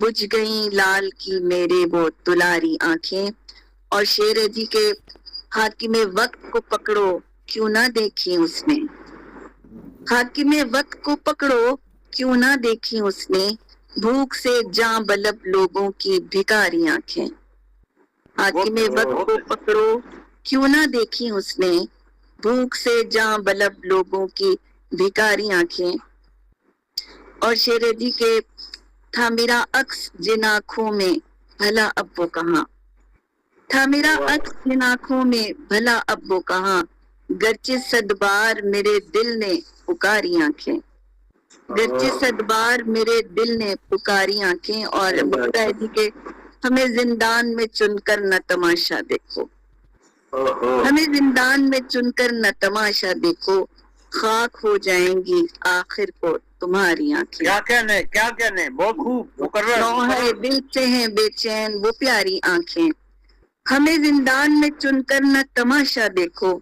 بجھ گئیں لال کی میرے وہ دلاری آنکھیں. اور شعر ہے جی کہ حاکم وقت کو پکڑو کیوں نہ دیکھی اس نے. حاکم وقت کو پکڑو کیوں نہ دیکھی اس نے, بھوک سے جاں بلب لوگوں کی بھکاری آنکھیں. حاکم وقت کو پکڑو کیوں نہ دیکھی اس نے, بھوک سے جاں بلب لوگوں کی بھکاری آنکھیں. اور شعر ہے جی کہ تھا میرا عکس جن آنکھوں میں بھلا اب وہ کہاں. تھا میرا عکس جن آنکھوں میں بھلا اب وہ کہاں, گرچہ صد بار میرے دل نے پکاری آنکھیں. گرچہ صد بار میرے دل نے پکاری آنکھیں. اور بولتا ہے جی کہ ہمیں زندان میں چن کر نہ تماشا دیکھو, ہمیں زندان میں چن کر نہ تماشا دیکھو, خاک ہو جائیں گی آخر کو تمہاری آنکھیں. کیا کہنے بہت خوب مقرر. نوحہ دل سے ہیں بے چین وہ پیاری آنکھیں, ہمیں زندان میں چن کر نہ تماشا دیکھو,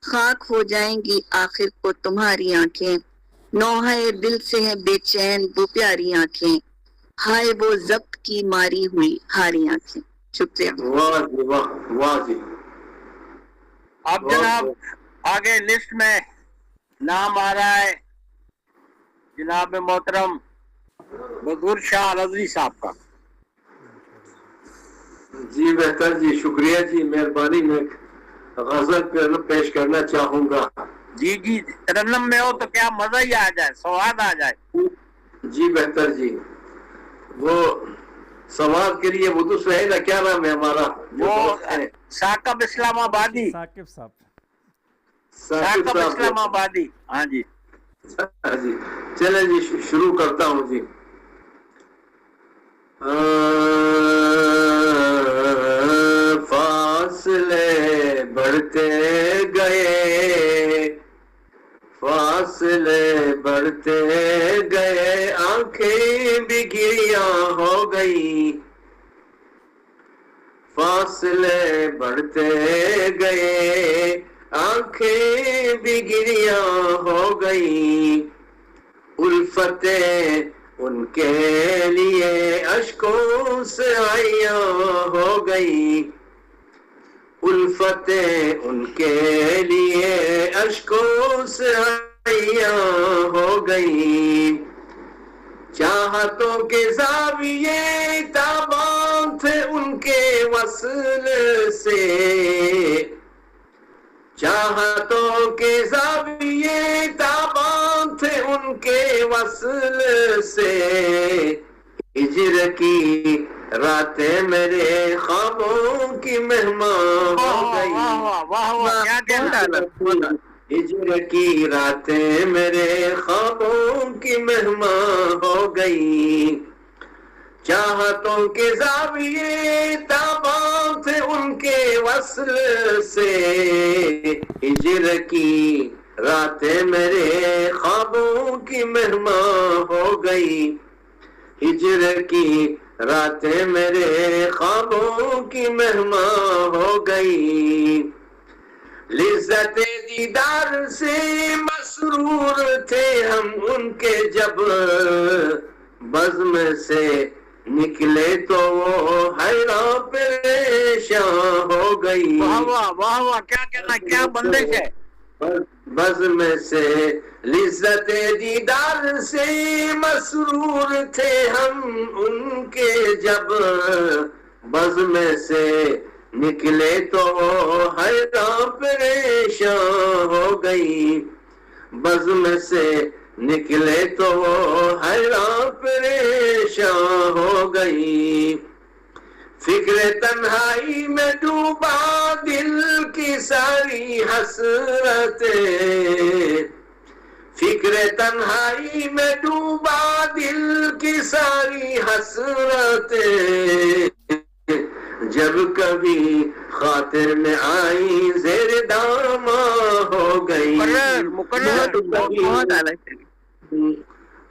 خاک ہو جائیں گی آخر کو تمہاری آنکھیں. نوحہ دل سے ہیں بے چین وہ پیاری آنکھیں, ہائے وہ ضبط کی ماری ہوئی ہاری آنکھیں. شکریہ. واہ جی واہ, واہ جی. اب جناب آگے لسٹ میں نام آ رہا ہے جناب محترم بذور شاہ رضوی صاحب کا. جی بہتر جی, شکریہ جی, مہربانی. میں غزل پیش کرنا چاہوں گا. جی جی, ترنم میں ہو تو کیا مزہ ہی آ جائے, سواد آ جائے. جی بہتر جی, وہ سواد کے لیے وہ دوسرا ہے نا, کیا نام ہے ہمارا وہ ثاقب اسلام آبادی. ثاقب صاحب. ثاقب اسلام آبادی, ہاں جی. جی چلیں جی, شروع کرتا ہوں جی. فاصلے بڑھتے گئے, فاصلے بڑھتے گئے, آنکھیں بھی گریاں ہو گئی. فاصلے بڑھتے گئے, آنکھیں بھی گریاں ہو گئی. الفتیں ان کے لیے اشکوں سے آئیاں ہو گئی. الفتیں ان کے لیے اشکوں سے آئیاں ہو گئی. چاہتوں کے زاویے تاباں تھے ان کے وصل سے, چاہتوں کے زاویے تاباں تھے ان کے وصل سے. ہجر کی راتیں میرے خوابوں کی مہمان ہو گئی. ہجر کی راتیں میرے خوابوں کی مہمان ہو گئی. چاہتوں کے زاویے تاباں تھے ان کے وصل سے, ہجر کی راتیں میرے خوابوں کی مہمان ہو گئی. ہجر کی راتیں میرے خوابوں کی مہمان ہو گئی. لذت دیدار سے مسرور تھے ہم ان کے, جب بزم سے نکلے تو وہ حیران پریشان ہو گئی. واہ واہ واہ واہ, کیا کہنا, کیا بندش ہے. بزم سے لذت دیدار سے مسرور تھے ہم ان کے, جب بزم سے نکلے تو حیران پریشان ہو گئی. بزم سے نکلے تو حیران پریشان ہو گئی. فکر تنہائی میں ڈوبا دل کی ساری حسرتیں, فکر تنہائی میں ڈوبا دل کی ساری حسرتیں. جب کبھی خاطر میں آئی زیر داماں ہو گئی.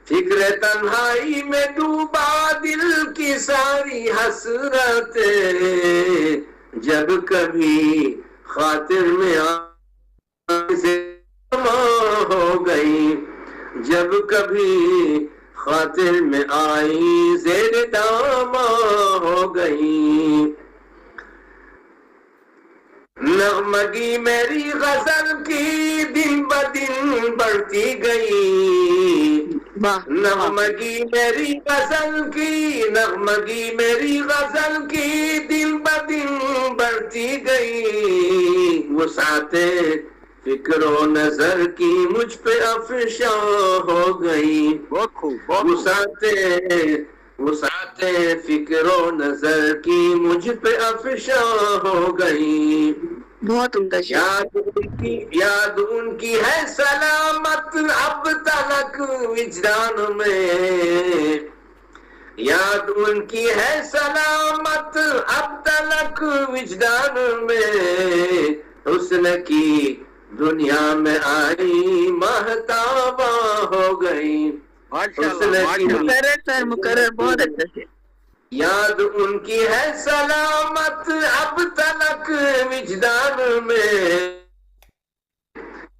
فکر تنہائی میں ڈوبا دل کی ساری حسرتیں, جب کبھی خاطر میں آئی زیر داماں ہو گئی. جب کبھی خاطر میں آئی زیر داماں گئی. نغمگی میری غزل کی دن بدن بڑھتی گئی. واہ نغمگی میری غزل کی، نغمگی میری غزل کی دن بدن بڑھتی گئی. وسعت فکر و نظر کی مجھ پہ افشاں ہو گئی. بہت خوب، بہت خوب. وسعت فکر و نظر کی مجھ پہ افشاں ہو گئی. بہت عمدہ شعر. یاد ان کی ہے سلامت اب تلک وجدان میں. یاد ان کی ہے سلامت اب تلک وجدان میں. حسن کی دنیا میں آئی مہتاباں ہو گئی. ماشاءاللہ، ماشاءاللہ. سر مقرر بہت اچھا سے. یاد ان کی ہے سلامت اب تلک وجدان میں.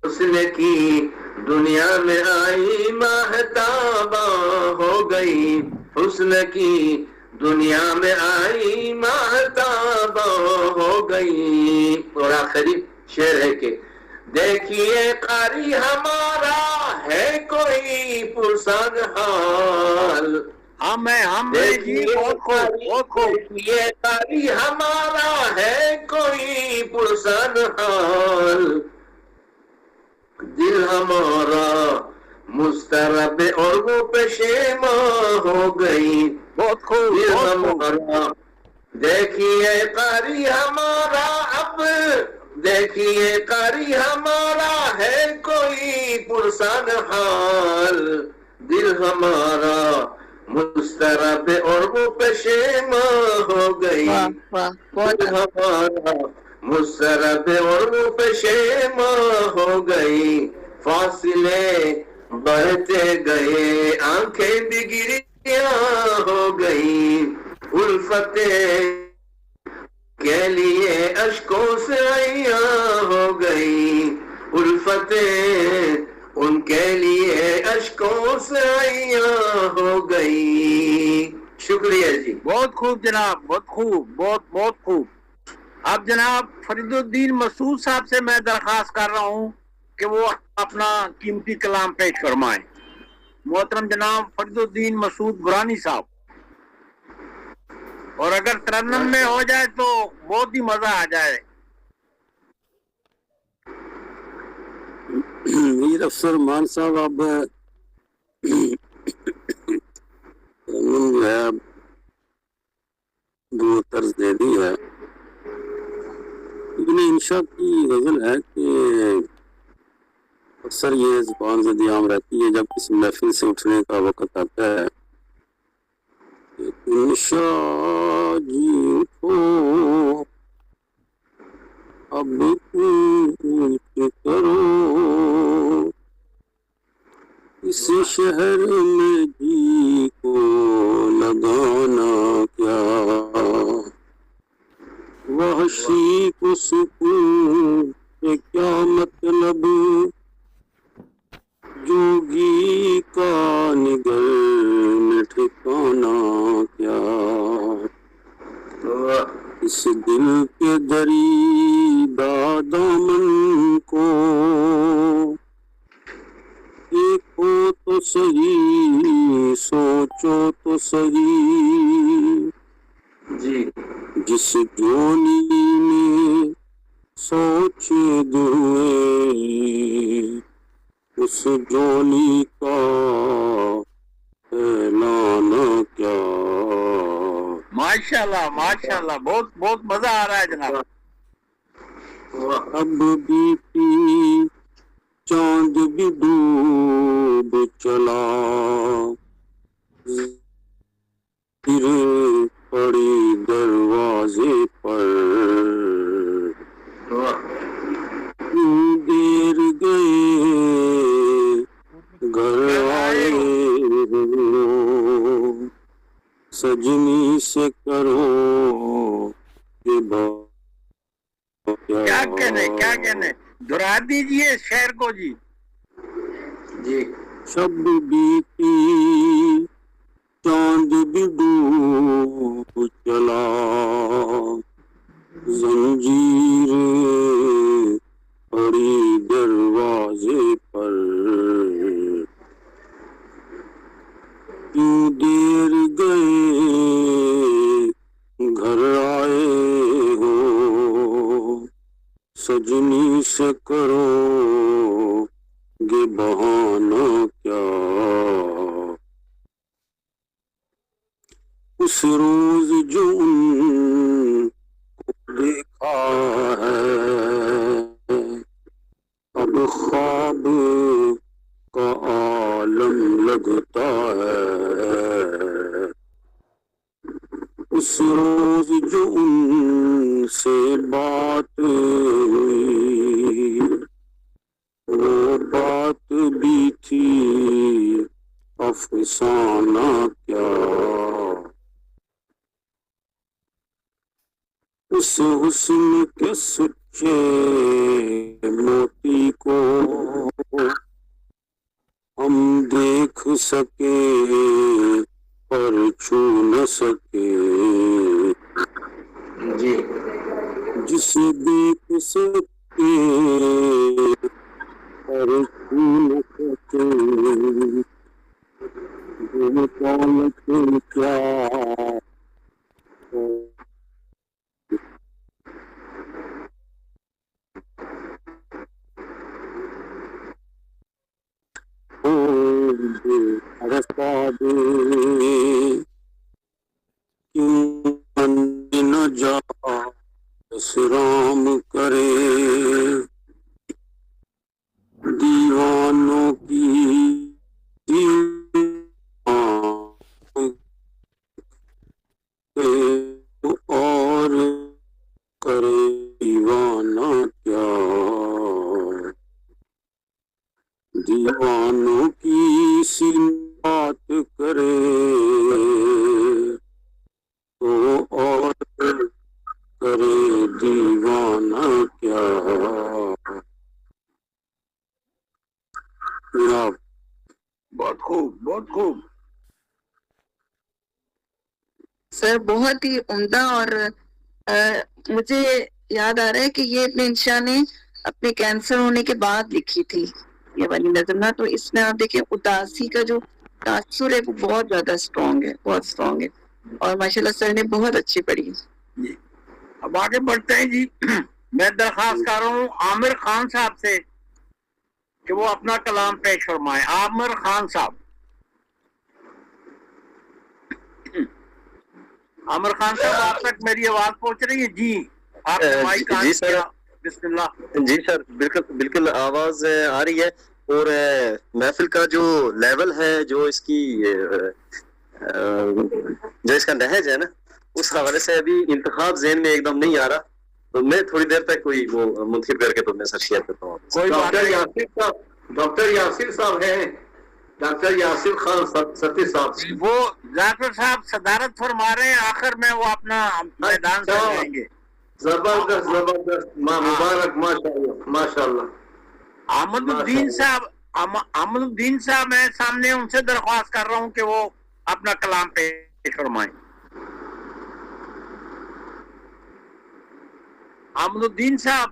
حسن کی دنیا میں آئی مہتاباں ہو گئی. حسن کی دنیا میں آئی مہتاباں ہو گئی. اور آخری شعر ہے کہ دیکھیے قاری ہمارا ہے کوئی پرسان حال. ہم جی، بہت خوب، بہت خوب. دیکھیے قاری ہمارا ہے کوئی پرسان حال. دل ہمارا مضطرب اور وہ پشیماں ہو گئی. بہت خوب، دل بہت خوب. ہمارا، دیکھیے قاری ہمارا، اب دیکھیے قاری ہمارا ہے کوئی پرسان حال. دل ہمارا مضطرب اور وہ پشیماں ہو گئی. واہ واہ بہت دل ہمارا مضطرب اور وہ پشیماں ہو گئی. فاصلے بڑھتے گئے آنکھیں بگڑیاں ہو گئی. الفتیں کے لیے اشکوں سے عیاں ہو گئی. الفتیں ان کے لیے اشکوں سے عیاں ہو گئی. شکریہ جی. بہت خوب جناب، بہت خوب، بہت بہت خوب. اب جناب فرید الدین مسعود صاحب سے میں درخواست کر رہا ہوں کہ وہ اپنا قیمتی کلام پیش فرمائیں. محترم جناب فرید الدین مسعود برانی صاحب. اور اگر ترنم میں ہو جائے تو بہت ہی مزہ آ جائے. میر افسر مان صاحب، اب ترنم جو ہے اب دو طرز دے دی ہے. ابن انشا کی غزل ہے کہ اکثر یہ زبان سے دیام رہتی ہے جب کسی محفل سے اٹھنے کا وقت آتا ہے. انشا جی اٹھو اب کچھ کرو، اس شہر میں جی کو لگانا کیا. وحشی کو سکون سے کیا مطلب، جوگی کا نگر میں ٹھکانا کیا. اس دل کے دریدہ دامن کو دیکھو تو صحیح، سوچو تو صحیح. جی جس جونی میں سوچ دوئے اس جونی کا اعلان کیا. ماشاءاللہ، ماشاءاللہ، بہت بہت مزہ آ رہا ہے جناب. اب بھی پی چاند بھی ڈوب چلا، پھر پڑی دروازے پر. دیر گئے گھر آئے ہو، سجنی سے کرو کہ کیا کہنے، کیا کہنے، دہرا دیجئے شعر کو جی. جی شب بیتی چاند بھی ڈوب چلا، سے کرو گے بہانہ کیا، اس روز جو ان کو دیکھا ہے اب خواب کا عالم لگتا ہے، اس روز جو ان سے بات ہوئی وہ بات بھی تھی افسانہ کیا، اس حسن کے سچے موتی کو ہم دیکھ سکے پر چھو نہ سکے، جی جسے دیکھ سکے پر چھو نہ سکے، وہ کون کیا رستا دے کیوں نہ جا رام کرے، دیوانوں کی اور کرے دیوانہ کیا، دیوانوں کی سی بات کرے تو اور کرے دیوانہ کیا۔ جناب بہت خوب، بہت خوب۔ سر بہت ہی عمدہ، اور مجھے یاد آ رہا ہے کہ یہ ابن انشاء نے اپنے کینسر ہونے کے بعد لکھی تھی یہ والی نظم نا، تو اس میں آپ دیکھیں اداسی کا جو تاثر ہے وہ بہت زیادہ اسٹرانگ ہے، بہت اسٹرانگ ہے، اور ماشاءاللہ سر نے بہت اچھی پڑھی۔ جی اب آگے بڑھتے ہیں جی۔ میں درخواست کر رہا ہوں عامر خان صاحب سے کہ وہ اپنا کلام پیش فرمائیں۔ عامر خان صاحب، عامر خان صاحب آپ تک میری آواز پہنچ رہی ہے؟ جی آپ مائک آن کیا، بسم اللہ۔ جی سر، بالکل آواز آ رہی ہے، اور محفل کا جو لیول ہے، جو اس کا نہج ہے نا، اس حوالے سے ابھی انتخاب ذہن میں ایک دم نہیں آ رہا، تو میں تھوڑی دیر تک کوئی وہ منتخب کر کے تو میں سر شیئر کرتا ہوں۔ کوئی بات ڈاکٹر نہیں۔ یاسر صاحب، ڈاکٹر یاسر صاحب ہیں، ڈاکٹر یاسر خان ستی صاحب، وہ ذاکر صاحب صدارت فرما رہے ہیں، آخر میں وہ اپنا میدان سے لیں گے۔ زبردست زبردست، مبارک، ماشاء اللہ ماشاء اللہ۔ احمد الدین صاحب، احمد الدین صاحب میں سامنے ان سے درخواست کر رہا ہوں کہ وہ اپنا کلام پیش فرمائیں۔ احمد الدین صاحب،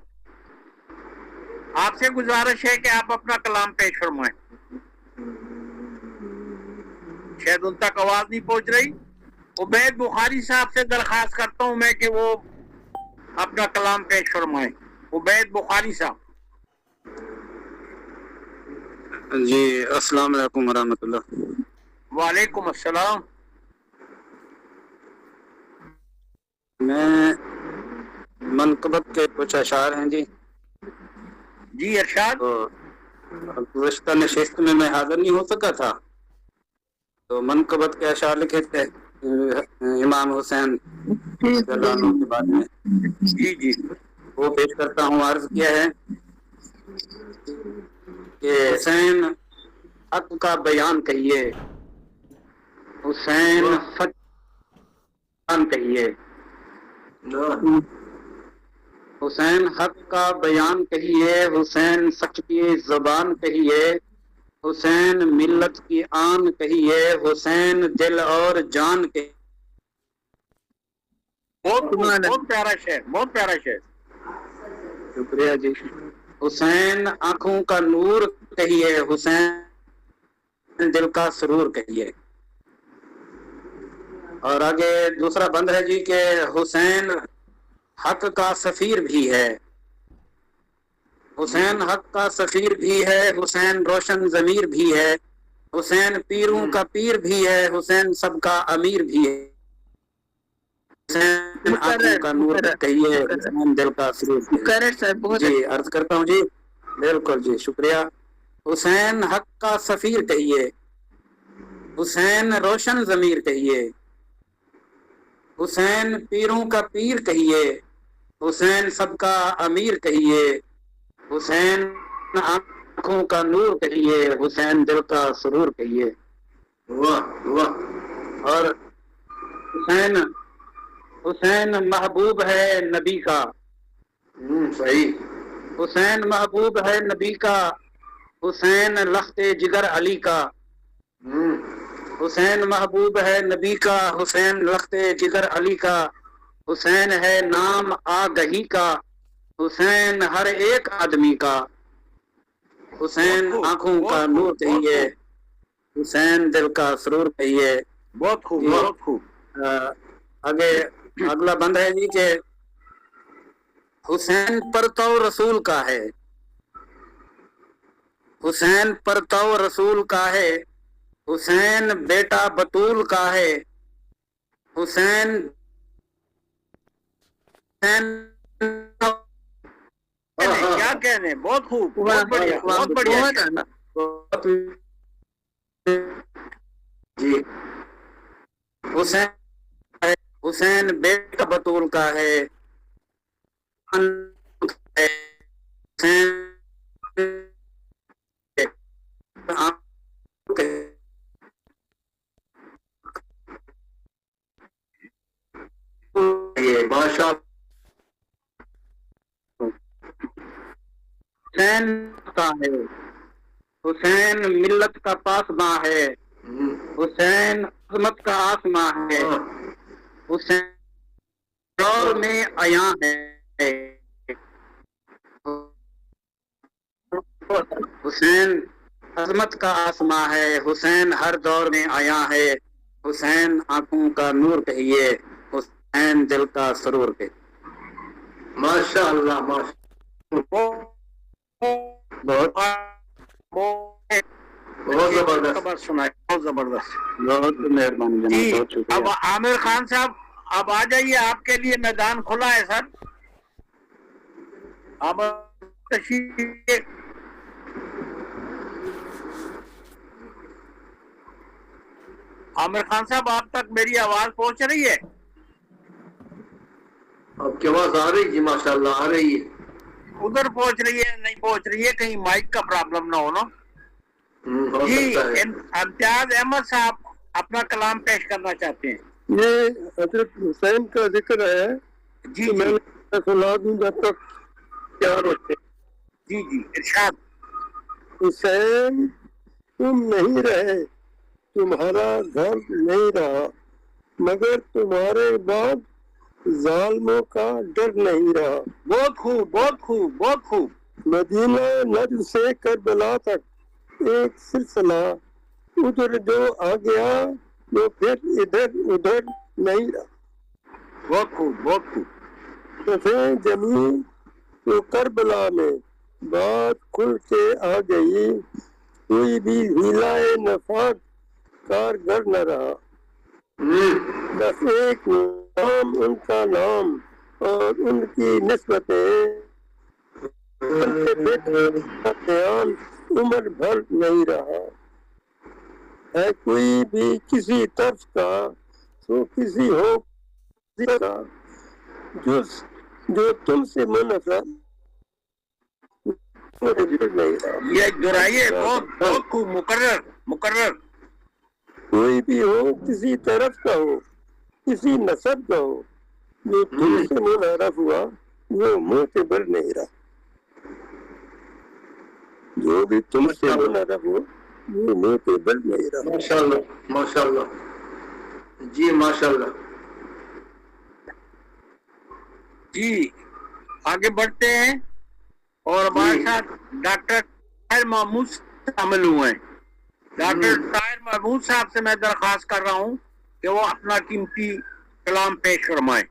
آپ سے گزارش ہے کہ آپ اپنا کلام پیش فرمائیں۔ شاید ان تک آواز نہیں پہنچ رہی۔ عبید بخاری صاحب سے درخواست کرتا ہوں میں کہ وہ اپنا کلام پیش فرمائیں۔ عبید بخاری صاحب۔ جی السلام علیکم ورحمۃ اللہ۔ وعلیکم السلام۔ میں منقبت کے کچھ اشعار ہیں جی، جی ارشاد۔ گزشتہ نشست میں حاضر نہیں ہو سکا تھا، تو منقبت کے اشعار لکھے تھے امام حسین رضی اللہ عنہ کے بارے میں، جی جی وہ پیش کرتا ہوں۔ عرض کیا ہے کہ حسین حق کا بیان کہیے، حسین سچ بیان کہیے، حسین حق کا بیان کہیے، حسین سچ کی زبان کہیے، حسین ملت کی آن کہیے، حسین دل اور جان کہیے۔ بہت پیارا شعر، بہت پیارا شعر۔ شکریہ جی۔ حسین آنکھوں کا نور کہیے، حسین دل کا سرور کہیے۔ اور آگے دوسرا بند ہے جی کہ حسین حق کا سفیر بھی ہے، حسین حق کا سفیر بھی ہے، حسین روشن ضمیر بھی ہے، حسین پیروں کا پیر بھی ہے، حسین سب کا امیر بھی ہے، حسین آنکھوں کا نور کہیے، حسین دل کا سرور کہیے۔ مقرر سر، بہت جی عرض کرتا ہوں جی، بالکل جی شکریہ۔ حسین حق کا سفیر کہیے، حسین روشن ضمیر کہیے، حسین پیروں کا پیر کہیے، حسین سب کا امیر کہیے، حسین آنکھوں کا نور کہیے، حسین دل کا سرور کہیے۔ واہ واہ، اور حسین محبوب ہے نبی کا، صحیح، حسین محبوب ہے نبی کا، حسین لخت جگر علی کا، حسین محبوب ہے نبی کا، حسین لخت جگر علی کا، حسین ہے نام آگہی کا، حسین ہر ایک آدمی کا، حسین آنکھوں کا نور کہیے، حسین دل کا سرور کہیے۔ بہت خوب، بہت خوب۔ آگے اگلا بند ہے جی کہ حسین پرتو رسول کا ہے، حسین پرتو رسول کا ہے، حسین بیٹا بطول کا ہے، حسین کیا کہنے، بہت خوب، بہت بڑھیا، بہت بڑھیا۔ بہت اعلیٰ۔ جی حسین بیٹا بطول کا ہے، ماشاء حسین کا ہے، حسین ملت کا پاسباں ہے، حسین عظمت کا آسماں ہے، حسین دور میں عیاں ہے، حسین عظمت کا آسماں ہے، حسین ہر دور میں عیاں ہے، حسین آنکھوں کا نور کہیے، حسین دل کا سرور کہیے۔ ماشاء اللہ، ماشاء بہت بہت زبردست، خبر سنائے، بہت زبردست۔ بہت مہربانی جناب، جی بہت شکریہ۔ اب عامر خان صاحب، اب آ جائیے، آپ کے لیے میدان کھلا ہے سر۔ اب تشریف، عامر خان صاحب آپ تک میری آواز پہنچ رہی ہے؟ آپ کی آواز آ رہی جی؟ ماشاء اللہ آ رہی ہے۔ ادھر پہنچ رہی ہے نہیں پہنچ رہی ہے، کہیں مائک کا پرابلم نہ ہو نا۔ ہو جی سکتا ہے۔ امتیاز احمد صاحب اپنا کلام پیش کرنا چاہتے ہیں۔ یہ حضرت حسین کا ذکر ہے، جی تو میں جی نے سنا دوں جب تک تیار ہوتے۔ جی جی ارشاد۔ حسین تم نہیں رہے، تمہارا گھر نہیں رہا، مگر تمہارے بعد ظالموں کا ڈر نہیں رہا۔ بہت خوب، بہت خوب، بہت خوب۔ مدینہ نجد سے کربلا تک ایک سلسلہ، ادھر جو آ گیا وہ پھر ادھر ادھر نہیں رہا۔ بہت خوب، بہت خوب۔ صفیں جمی تو کربلا میں بات کھل کے آ گئی، کوئی بھی ہیلائے نفاق کارگر نہ رہا۔ بس ایک نام ان کا نام اور ان کی نسبتیں، خیال عمر بھر نہیں رہا۔ ہے کوئی بھی کسی طرف کا تو کسی ہو کا، جو تم سے منفرد نہیں رہا۔ یہ دہرائیے، بہت بہت خوب، مقرر مقرر۔ کوئی بھی ہو کسی طرف کا ہو، کسی نسب کا ہو، جو تم سے منحرف ہوا وہ معتبر نہیں رہا۔ جو بھی تم سے منحرف ہو وہ معتبر نہیں رہا۔ ماشاء اللہ، ماشاء اللہ جی، ماشاء اللہ۔ جی آگے بڑھتے ہیں، اور ہمارے ساتھ ڈاکٹر طاہر محمود شامل ہوئے ہیں۔ ڈاکٹر طاہر محمود صاحب سے میں درخواست کر رہا ہوں کہ وہ اپنا قیمتی کلام پیش فرمائیں۔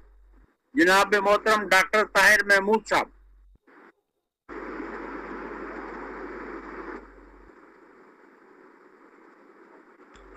جناب محترم ڈاکٹر طاہر محمود صاحب۔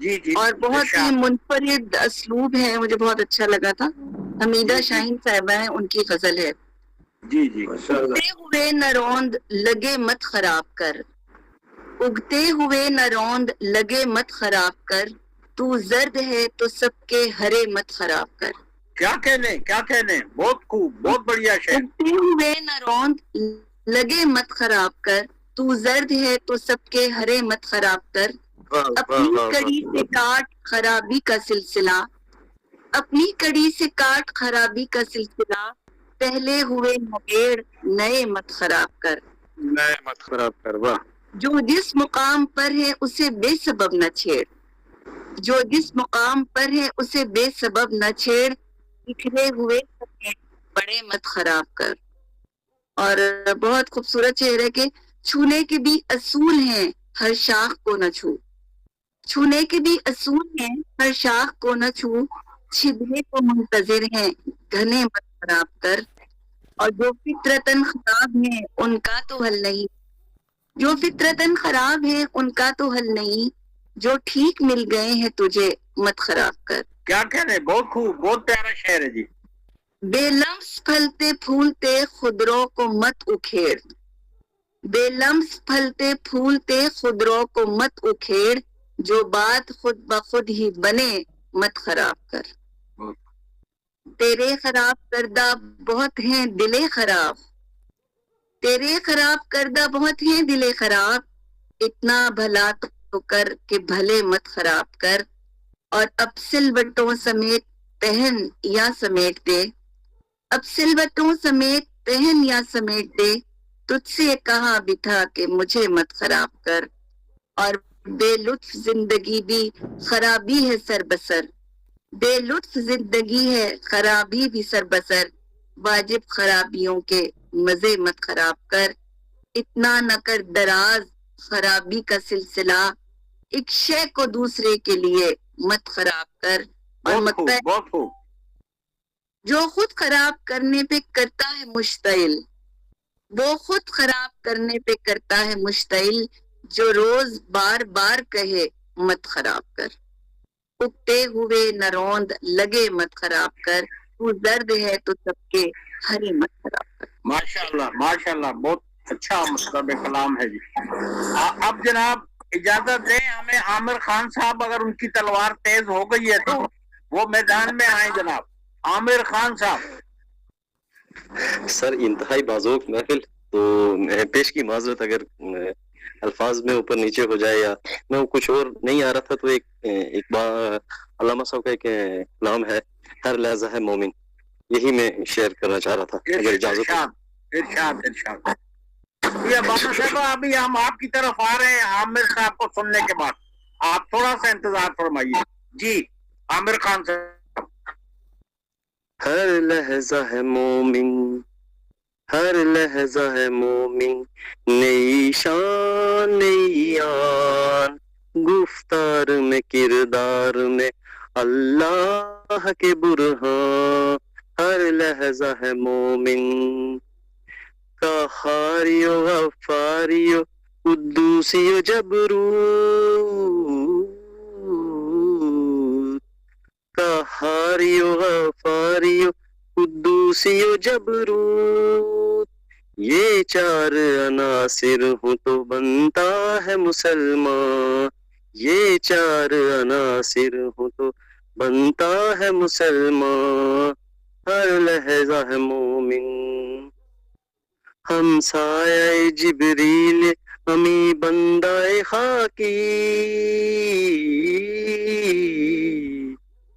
جی جی اور بہت ہی ارشاد. منفرد اسلوب ہے، مجھے بہت اچھا لگا تھا. حمیدہ شاہین صاحبہ ہیں، ان کی غزل ہے. جی جی اگتے ہوئے نہ روند لگے مت خراب کر، اگتے ہوئے نہ روند لگے مت خراب کر، تو زرد ہے تو سب کے ہرے مت خراب کر. کیا کہنے بہت خوب، بہت بڑھیا شعر. اگتے ہوئے نہ روند لگے مت خراب کر، تو زرد ہے تو سب کے ہرے مت خراب کر. اپنی کڑی سے کاٹ خرابی کا سلسلہ، اپنی کڑی سے کاٹ خرابی کا سلسلہ، پہلے ہوئے نبیڑ نئے مت خراب کر. نئے مت خراب کر. واہ. جو جس مقام پر ہے اسے بے سبب نہ چھیڑ، جو جس مقام پر ہے اسے بے سبب نہ چھیڑ، بکھرے ہوئے سمیت بڑے مت خراب کر. اور بہت خوبصورت شعر ہے کہ چھونے کے بھی اصول ہیں، ہر شاخ کو نہ چھو. چھونے کے بھی اصول ہیں، ہر شاخ کو نہ چھو، چھدنے کو منتظر ہیں گھنے مت خراب کر. اور جو فطرتاً خراب ہیں ان کا تو حل نہیں، جو فطرتاً خراب ہے ان کا تو حل نہیں، جو ٹھیک مل گئے ہیں تجھے مت خراب کر. کیا کہنے، بہت خوب، بہت پیارا شعر ہے جی. بے لمس پھلتے پھولتے خضروں کو مت اکھیڑ، بے لمس پھلتے پھولتے خضروں کو مت اکھیڑ، جو بات خود بخود ہی بنے مت خراب کر. تیرے خراب کردہ بہت ہیں دلے خراب، تیرے خراب کردہ بہت ہیں دلے خراب، اتنا بھلا تو کر کہ بھلے مت خراب کر. اور اب سلوٹوں سمیت پہن یا سمیٹ دے، اب سلوٹوں سمیت پہن یا سمیٹ دے، تجھ سے کہا بھی تھا کہ مجھے مت خراب کر. اور بے لطف زندگی بھی خرابی ہے سر بسر، بے لطف زندگی ہے خرابی بھی سر بسر، واجب خرابیوں کے مزے مت خراب کر. اتنا نہ کر دراز خرابی کا سلسلہ، ایک شے کو دوسرے کے لیے مت خراب کر. اور بہت مکہ خوب، بہت خوب. جو خود خراب کرنے پہ کرتا ہے مشتعل، وہ خود خراب کرنے پہ کرتا ہے مشتعل، جو روز بار بار کہے مت خراب کر. اگتے ہوئے نہ روند لگے مت خراب کر، تو زرد ہے تو سب کے ہرے مت خراب کر. ماشاء اللہ بہت اچھا مطلب کلام ہے جی. اب جناب اجازت دیں ہمیں، عامر خان صاحب اگر ان کی تلوار تیز ہو گئی ہے تو وہ میدان میں آئیں. جناب عامر خان صاحب. سر انتہائی بازوق محفل، تو میں پیش کی معذرت اگر الفاظ میں اوپر نیچے ہو جائے یا میں کچھ اور نہیں آ رہا تھا. تو ایک بار علامہ صاحب کا ایک کلام ہے، ہر لحظہ ہے مومن، یہی میں شیئر کرنا چاہ رہا تھا اگر اجازت ہو. ارشاد. یہ بابا صاحب ابھی ہم آپ کی طرف آ رہے ہیں عامر صاحب کو سننے کے بعد، آپ تھوڑا سا انتظار فرمائیے. جی عامر خان صاحب. ہر لحظہ ہے مومن، ہر لحظہ ہے مومن، نئی شان نئی آن، گفتار میں کردار میں اللہ کے برہان. ہر لحظہ ہے مومن، قہاریو غفاریو قدوسیو جبروت، قہاریو غفاریو قدوسیو جبروت، یہ چار عناصر ہوں تو بنتا ہے مسلمان، یہ چار عناصر ہوں تو بنتا ہے مسلمان. ہر لحظہ ہے مومن، ہم سایہ جبریل امی بندہ خاکی،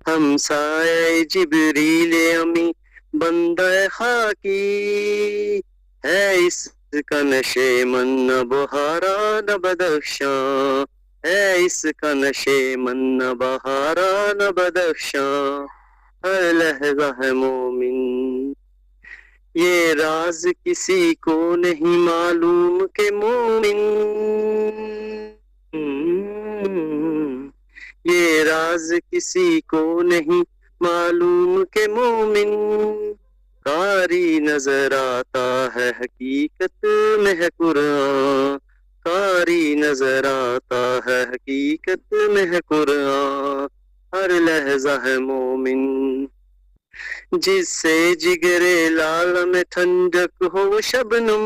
ہم سایہ جبریل امی بندہ خاکی، ہے اس کا نشے من نہ بہارا نہ بدخشاں، ہے اس کا نشے من نہ بہارا نہ بدخشاں. ہر لحظہ ہے مومن، یہ راز کسی کو نہیں معلوم کہ مومن، یہ راز کسی کو نہیں معلوم کہ مومن، قاری نظر آتا ہے حقیقت میں ہے قرآن، قاری نظر آتا ہے حقیقت میں ہے قرآن. جس سے جگر لال میں ٹھنڈک ہو وہ شبنم،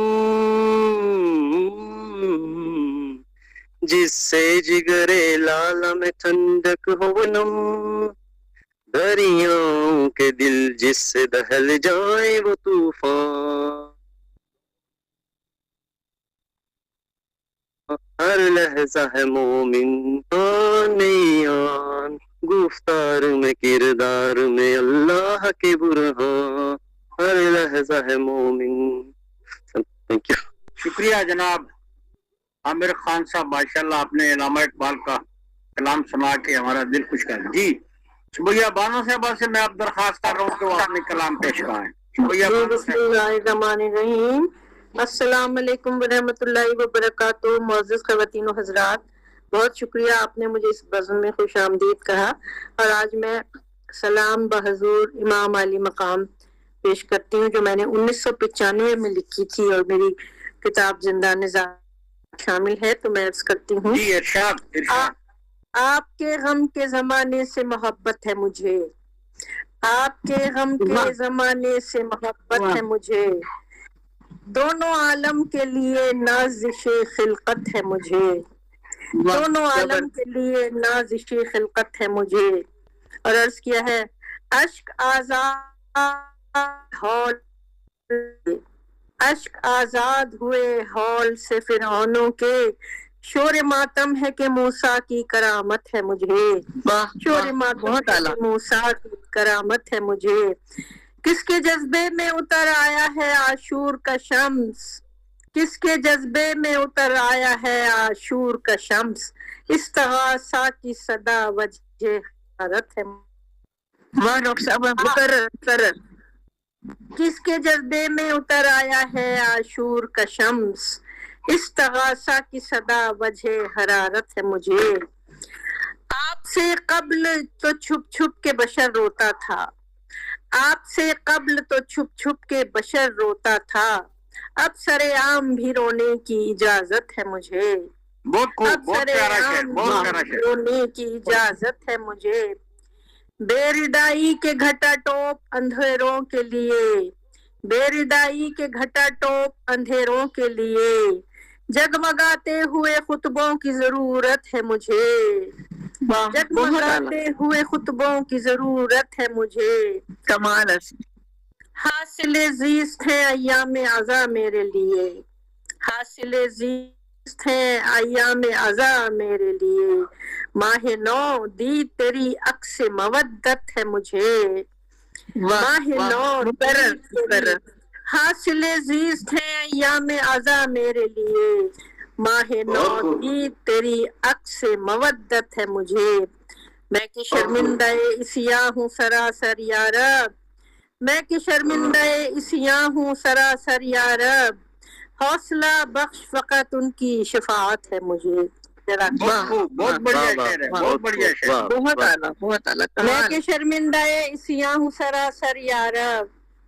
جس سے جگر لال میں ٹھنڈک ہو وہ نم، دریاؤں کے دل جس سے دہل جائے وہ طوفان، ہر لحظہ ہے مومن آن آن، گفتار میں کردار میں اللہ کے برہان، ہر لحظہ ہے مومن. Thank you. شکریہ جناب عامر خان صاحب، ماشاءاللہ آپ نے علامہ اقبال کا کلام سنا کے ہمارا دل خوش کر دیا. جی شبیہ بانو صاحبہ سے میں اب درخواست کر رہا ہوں کہ وہ اپنے کلام پیش کرائیں. شبیہ بانو بسم صاحب. اللہ الرحمن الرحیم. السلام علیکم ورحمۃ اللہ وبرکاتہ. معزز خواتین و حضرات، بہت شکریہ آپ نے مجھے اس بزم میں خوش آمدید کہا، اور آج میں سلام بحضور امام علی مقام پیش کرتی ہوں جو میں نے 1995 میں لکھی تھی اور میری کتاب زندہ نظام شامل ہے. تو میں عرض کرتی ہوں. جی ارشاد ارشاد. آپ کے غم کے زمانے سے محبت ہے مجھے، آپ کے غم کے زمانے سے محبت ہے مجھے، دونوں عالم کے لیے نازش خلقت ہے مجھے، دونوں عالم کے لیے نازش خلقت ہے مجھے. اور عرض کیا ہے اشک آزاد ہوئے ہال سے فرعونوں کے، شور ماتم ہے کہ موسیٰ کی کرامت ہے مجھے، شور ماتم ہے کہ موسیٰ کی کرامت ہے مجھے. کس کے جذبے میں اتر آیا ہے عاشور کا شمس، کس کے جذبے میں اتر آیا ہے عاشور کا شمس، استغاثہ کی صدا وجہ حرارت ہے. کس کے جذبے میں اتر آیا ہے عاشور کا شمس، استغاثہ کی صدا وجہ حرارت ہے مجھے. آپ سے قبل تو چھپ چھپ کے بشر روتا تھا، آپ سے قبل تو چھپ چھپ کے بشر روتا تھا، اب سر عام بھی رونے کی اجازت ہے مجھے، بہت خوب، اب بہت سر پیارا شعر، عام بہت پیارا بھی شعر. رونے کی اجازت ہے مجھے. بے ردائی کے گھٹا ٹوپ اندھیروں کے لیے، بے ردائی کے گھٹا ٹوپ اندھیروں کے لیے، جگمگاتے ہوئے خطبوں کی ضرورت ہے مجھے، جگمگاتے ہوئے خطبوں کی ضرورت ہے مجھے. کمال ہے. حاصل زیست ہے ایام عزا میرے لیے، حاصل زیست ہے ایام عزا میرے لیے، ماہ نو دی تیری عکس مودت ہے مجھے، ماہ نو دی حاصل زیست ہے ایام عزا میرے لیے، ماہ نو دی تیری عکس مودت ہے مجھے. میں کہ شرمندہ اسیاں ہوں سراسر یارب، میں کہ شرمندہ اسیاں ہوں سراسر یارب، حوصلہ بخش فقط ان کی شفاعت ہے مجھے. بہت خوب، بہت بڑھیا شعر ہے، بہت بڑھیا شعر. بہت اعلیٰ، بہت اعلیٰ. میں کہ شرمندہ اسیاں ہوں سراسر یارب،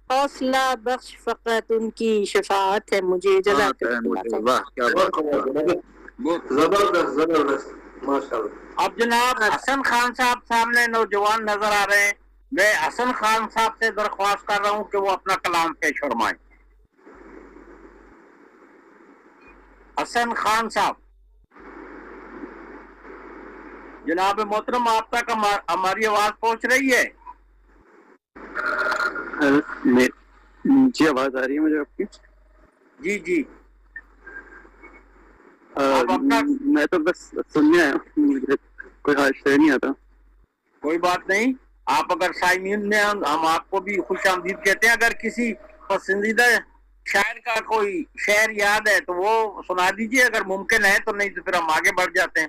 حوصلہ بخش فقط ان کی شفاعت ہے مجھے. جزاک اللہ. واہ کیا بات ہے. زبردست زبردست ماشاء اللہ. اب جناب حسن خان صاحب سامنے نوجوان نظر آ رہے ہیں، میں حسن خان صاحب سے درخواست کر رہا ہوں کہ وہ اپنا کلام پیش فرمائیں. حسن خان صاحب. جناب محترم آپ تک ہماری آواز پہنچ رہی ہے؟ جی آواز آ رہی ہے مجھے آپ کی؟ جی جی. میں تو بس سننے آیا ہوں، مجھے کوئی خاص شعر نہیں آتا. کوئی بات نہیں، آپ اگر سائمین میں ہم آپ کو بھی خوش آمدید کہتے ہیں. اگر کسی پسندیدہ شاعر کا کوئی شعر یاد ہے تو وہ سنا دیجیے، اگر ممکن ہے تو، نہیں تو پھر ہم آگے بڑھ جاتے ہیں.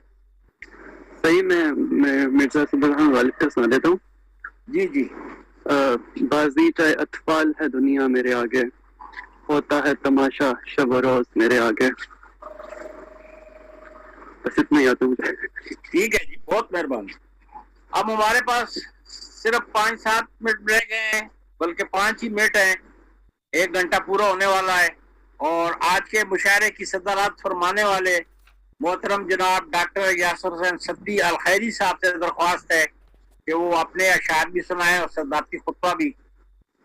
صحیح، میں مرزا سبحان غالب سے سنا دیتا ہوں. جی جی. بازی چاہے اطفال ہے دنیا میرے آگے، ہوتا ہے تماشا شب و روز میرے آگے. بس اتنا ہی آتا مجھے. ٹھیک ہے جی، بہت مہربانی. اب ہمارے پاس صرف 5-7 منٹ رہ گئے ہیں، بلکہ 5 ہی منٹ ہیں، 1 گھنٹہ پورا ہونے والا ہے. اور آج کے مشاعرے کی صدارت فرمانے والے محترم جناب ڈاکٹر یاسر حسین صدی الخیری صاحب سے درخواست ہے کہ وہ اپنے اشعار بھی سنائیں اور صدارتی خطبہ بھی.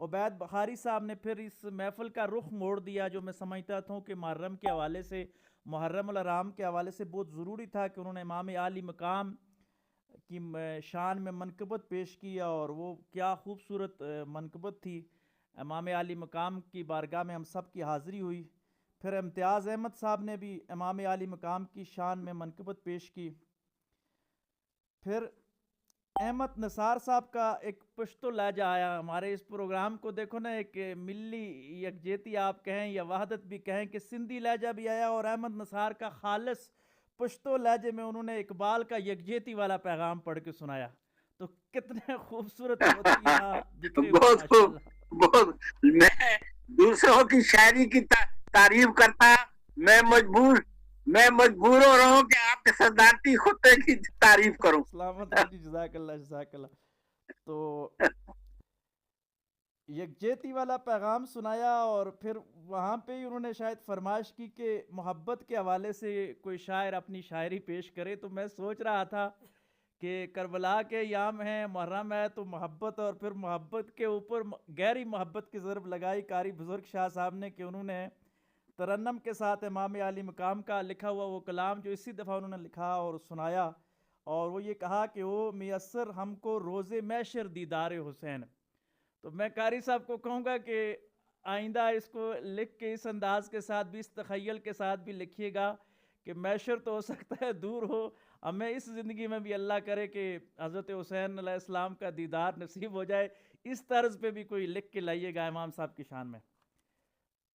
عبید بخاری صاحب نے پھر اس محفل کا رخ موڑ دیا، جو میں سمجھتا تھا کہ محرم کے حوالے سے، محرم الحرام کے حوالے سے بہت ضروری تھا کہ انہوں نے امام عالی مقام کی شان میں منقبت پیش کیا، اور وہ کیا خوبصورت منقبت تھی۔ امام عالی مقام کی بارگاہ میں ہم سب کی حاضری ہوئی۔ پھر امتیاز احمد صاحب نے بھی امام عالی مقام کی شان میں منقبت پیش کی۔ پھر احمد نثار صاحب کا ایک پشتو لہجہ آیا ہمارے اس پروگرام کو، دیکھو نا، ایک ملی یکجہتی آپ کہیں یا وحدت بھی کہیں، کہ سندھی لہجہ بھی آیا، اور احمد نثار کا خالص پشتو لہجے میں انہوں نے اقبال کا یکجہتی والا پیغام پڑھ کے سنایا۔ تو کتنے خوبصورت بہت خوب، بہت۔ میں دوسروں کی شاعری کی تعریف کرتا، میں مجبور ہو رہا ہوں کہ آپ کے صدارتی خطے کی تعریف کروں۔ سلامت جی، جزاک اللہ، جزاک اللہ۔ تو یکجہتی والا پیغام سنایا، اور پھر وہاں پہ ہی انہوں نے شاید فرمائش کی کہ محبت کے حوالے سے کوئی شاعر اپنی شاعری پیش کرے۔ تو میں سوچ رہا تھا کہ کربلا کے ایام ہیں، محرم ہے، تو محبت، اور پھر محبت کے اوپر گہری محبت کی ضرب لگائی قاری بزرگ شاہ صاحب نے، کہ انہوں نے ترنم کے ساتھ امام عالی مقام کا لکھا ہوا وہ کلام جو اسی دفعہ انہوں نے لکھا اور سنایا، اور وہ یہ کہا کہ او میسر ہم کو روز محشر دیدار حسین۔ تو میں قاری صاحب کو کہوں گا کہ آئندہ اس کو لکھ کے اس انداز کے ساتھ بھی، اس تخیل کے ساتھ بھی لکھیے گا کہ محشر تو ہو سکتا ہے دور ہو، ہمیں اس زندگی میں بھی اللہ کرے کہ حضرت حسین علیہ السلام کا دیدار نصیب ہو جائے۔ اس طرز پہ بھی کوئی لکھ کے لائیے گا امام صاحب کی شان میں۔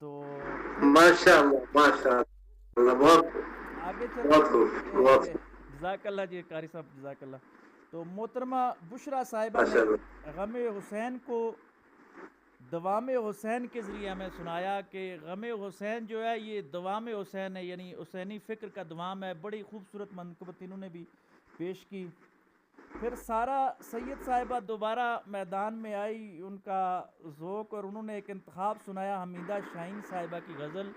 تو ماشاءاللہ، ماشاءاللہ، بہت آگے بہت خوب، بہت جزاک اللہ جی قاری صاحب، جزاک اللہ۔ تو محترمہ بشرا صاحبہ نے ماشاءاللہ۔ غم حسین کو دوام حسین کے ذریعے ہمیں سنایا کہ غم حسین جو ہے یہ دوام حسین ہے، یعنی حسینی فکر کا دوام ہے۔ بڑی خوبصورت منقبت انہوں نے بھی پیش کی۔ پھر سارا سید صاحبہ دوبارہ میدان میں آئی، ان کا ذوق، اور انہوں نے ایک انتخاب سنایا حمیدہ شاہین صاحبہ کی غزل۔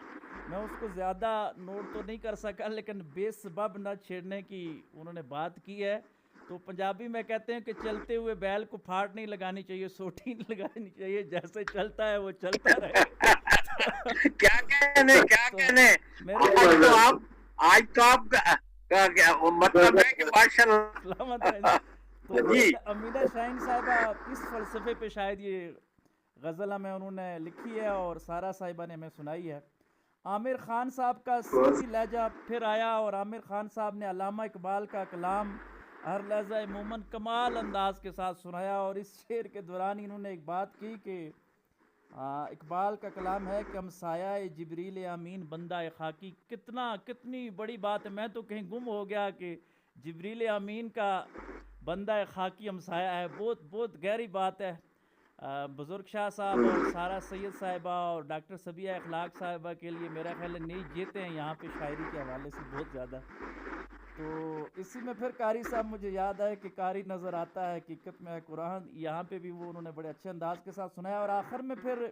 میں اس کو زیادہ نوٹ تو نہیں کر سکا، لیکن بے سبب نہ چھیڑنے کی انہوں نے بات کی ہے۔ تو پنجابی میں کہتے ہیں کہ چلتے ہوئے بیل کو پھاٹ نہیں لگانی چاہیے، سوٹی نہیں لگانی چاہیے، جیسے چلتا ہے وہ چلتا رہے۔ کیا کہنے، کیا کہنے، آج تو آپ کا مطلب ہے کہ ماشاءاللہ۔ تو حمیدہ شاہین صاحبہ اس فلسفے پہ شاید یہ غزل ہمیں انہوں نے لکھی ہے اور سارا صاحبہ نے ہمیں سنائی ہے۔ عامر خان صاحب کا سندھی لہجہ پھر آیا، اور عامر خان صاحب نے علامہ اقبال کا کلام ہر لہجہ عموماً کمال انداز کے ساتھ سنایا، اور اس شعر کے دوران انہوں نے ایک بات کی کہ اقبال کا کلام ہے کہ ہم سایہ جبریل امین بندہ خاکی۔ کتنی بڑی بات ہے، میں تو کہیں گم ہو گیا کہ جبریل امین کا بندہ خاکی ہم سایہ ہے، بہت گہری بات ہے۔ بزرگ شاہ صاحب اور سارا سید صاحبہ اور ڈاکٹر سبیہ اخلاق صاحبہ کے لیے میرا خیال ہے نئی جیتے ہیں یہاں پہ شاعری کے حوالے سے بہت زیادہ۔ تو اسی میں پھر قاری صاحب مجھے یاد ہے کہ قاری نظر آتا ہے حقیقت میں قرآن، یہاں پہ بھی وہ انہوں نے بڑے اچھے انداز کے ساتھ سنایا۔ اور آخر میں پھر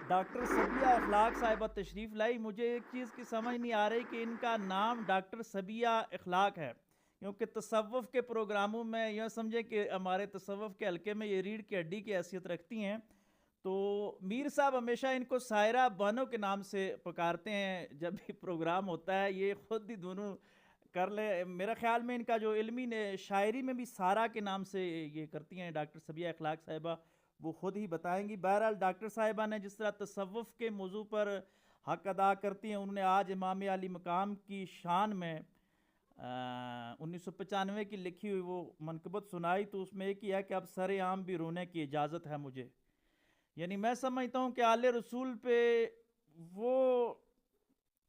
ڈاکٹر سبیہ اخلاق صاحبہ تشریف لائی۔ مجھے ایک چیز کی سمجھ نہیں آ رہی کہ ان کا نام ڈاکٹر سبیہ اخلاق ہے، کیونکہ تصوف کے پروگراموں میں یہ سمجھیں کہ ہمارے تصوف کے حلقے میں یہ ریڑھ کی ہڈی کی حیثیت رکھتی ہیں، تو میر صاحب ہمیشہ ان کو سائرہ بانو کے نام سے پکارتے ہیں جب بھی پروگرام ہوتا ہے، یہ خود ہی دونوں کر لے۔ میرا خیال میں ان کا جو علمی شاعری میں بھی سارا کے نام سے یہ کرتی ہیں ڈاکٹر سبیہ اخلاق صاحبہ، وہ خود ہی بتائیں گی۔ بہرحال ڈاکٹر صاحبہ نے جس طرح تصوف کے موضوع پر حق ادا کرتی ہیں، انہوں نے آج امام علی مقام کی شان میں 1995 کی لکھی ہوئی وہ منقبت سنائی، تو اس میں ایک ہی ہے کہ اب سر عام بھی رونے کی اجازت ہے مجھے۔ یعنی میں سمجھتا ہوں کہ آل رسول پہ وہ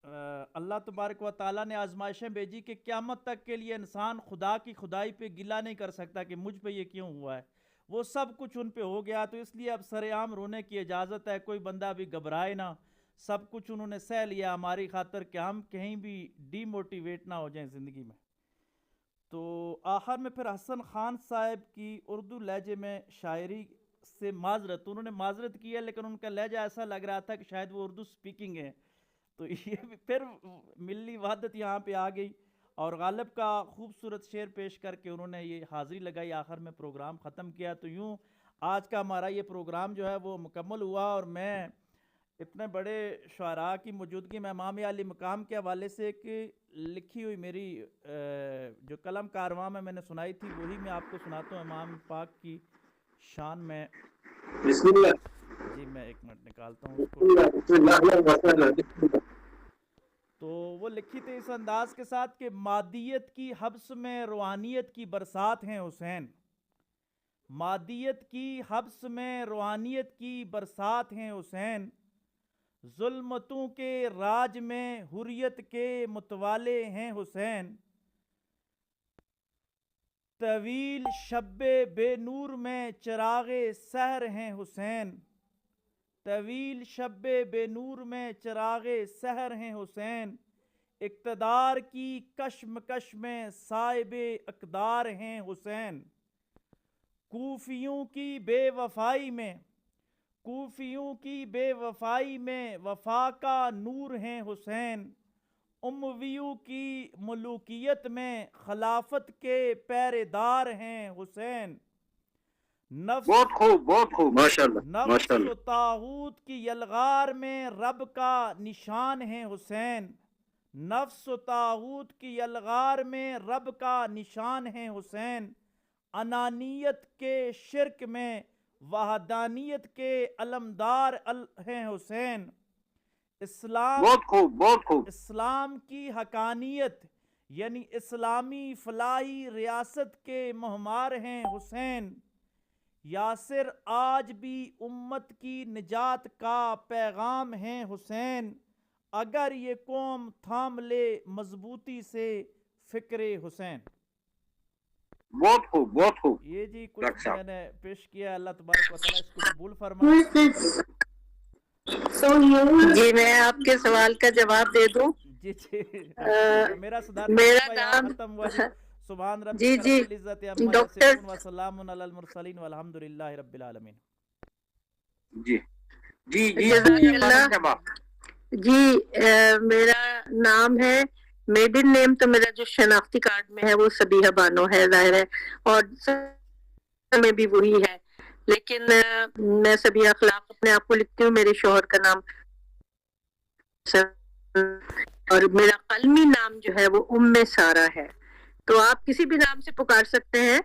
اللہ تبارک و تعالیٰ نے آزمائشیں بھیجی کہ قیامت تک کے لیے انسان خدا کی خدائی پہ گلہ نہیں کر سکتا کہ مجھ پہ یہ کیوں ہوا ہے، وہ سب کچھ ان پہ ہو گیا، تو اس لیے اب سر عام رونے کی اجازت ہے، کوئی بندہ بھی گھبرائے نہ، سب کچھ انہوں نے سہ لیا ہماری خاطر کہ ہم کہیں بھی ڈی موٹیویٹ نہ ہو جائیں زندگی میں۔ تو آخر میں پھر حسن خان صاحب کی اردو لہجے میں شاعری سے معذرت، انہوں نے معذرت کی ہے لیکن ان کا لہجہ ایسا لگ رہا تھا کہ شاید وہ اردو سپیکنگ ہے، تو یہ پھر ملی وحدت یہاں پہ آ گئی، اور غالب کا خوبصورت شعر پیش کر کے انہوں نے یہ حاضری لگائی، آخر میں پروگرام ختم کیا۔ تو یوں آج کا ہمارا یہ پروگرام جو ہے وہ مکمل ہوا، اور میں اتنے بڑے شعراء کی موجودگی میں امام عالی مقام کے حوالے سے ایک لکھی ہوئی میری جو قلم کارواں میں نے سنائی تھی وہی میں آپ کو سناتا ہوں امام پاک کی شان میں. بسم اللہ. جی میں ایک منٹ نکالتا ہوں اس کو. تو وہ لکھی تھی اس انداز کے ساتھ کہ مادیت کی حبس میں روحانیت کی برسات ہیں حسین، مادیت کی حبس میں روحانیت کی برسات ہیں حسین، ظلمتوں کے راج میں حریت کے متوالے ہیں حسین، طویل شب بے نور میں چراغ سحر ہیں حسین، طویل شب بے نور میں چراغ سحر ہیں حسین، اقتدار کی کشمکش میں صاحب اقدار ہیں حسین، کوفیوں کی بے وفائی میں، کوفیوں کی بے وفائی میں وفا کا نور ہیں حسین، امویوں کی ملوکیت میں خلافت کے پہرے دار ہیں حسین، نفس بہت خوب بہت خوب ماشاءاللہ نفس ماشاءاللہ. و طاغوت کی یلغار میں رب کا نشان ہے حسین، نفس و طاغوت کی یلغار میں رب کا نشان ہے حسین، انانیت کے شرک میں وحدانیت کے علمدار ہیں حسین، اسلام بہت خوب بہت خوب. اسلام کی حقانیت یعنی اسلامی فلاحی ریاست کے مہمار ہیں حسین، یاسر آج بھی امت کی نجات کا پیغام ہیں حسین، اگر یہ قوم تھام لے مضبوطی سے فکر حسین. بہت خوب بہت خوب. یہ جی کچھ ڈاکٹر صاحب. میں نے پیش کیا، اللہ تبارک و تعالیٰ اس کو قبول فرمائے. جی میں آپ کے سوال کا جواب دے دوں. جی جی میرا میرا صدارت نام ختم ہوا جی. سبحان ربک جی جی رب العزت عما ڈاکٹر یصفون وسلام علی المرسلین والحمد للہ رب العالمین. جی جی جی جزاک اللہ. جواب. جی میرا نام ہے، میڈن نیم تو میرا جو شناختی کارڈ میں ہے وہ سبیحہ بانو ہے ظاہر ہے، اور میں بھی وہی ہے، لیکن میں سبیحہ اخلاق اپنے آپ کو لکھتی ہوں. میرے شوہر کا نام اور میرا قلمی نام جو ہے وہ سارہ ہے. تو آپ کسی بھی نام سے پکار سکتے ہیں.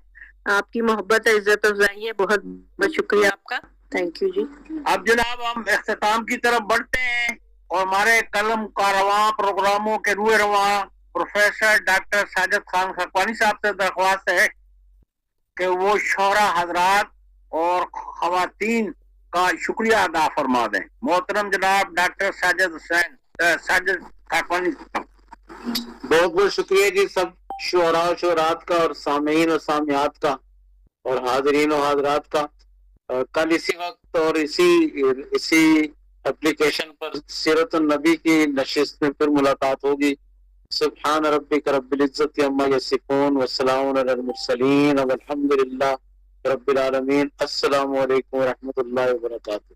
آپ کی محبت عزت افزائی ہے، بہت بہت شکریہ آپ کا. تھینک یو جی. اب جناب ہم اختتام کی طرف بڑھتے ہیں، اور ہمارے قلم کارواں پروگراموں کے روح رواں پروفیسر ڈاکٹر ساجد خان خاقوانی صاحب سے درخواست ہے کہ وہ شعراء حضرات اور خواتین کا شکریہ ادا فرما دیں. محترم جناب ڈاکٹر ساجد خاقوانی صاحب. بہت بہت شکریہ جی سب شعراء و شعرات کا، اور سامعین و سامعات کا، اور حاضرین و حاضرات کا. کل اسی وقت اور اسی اپلیکیشن پر سیرت النبی کی نشست میں پھر ملاقات ہوگی. سبحان ربک رب العزت عما یصفون وسلام علی المرسلین والحمد للہ رب العالمین. السلام علیکم ورحمۃ اللہ وبرکاتہ.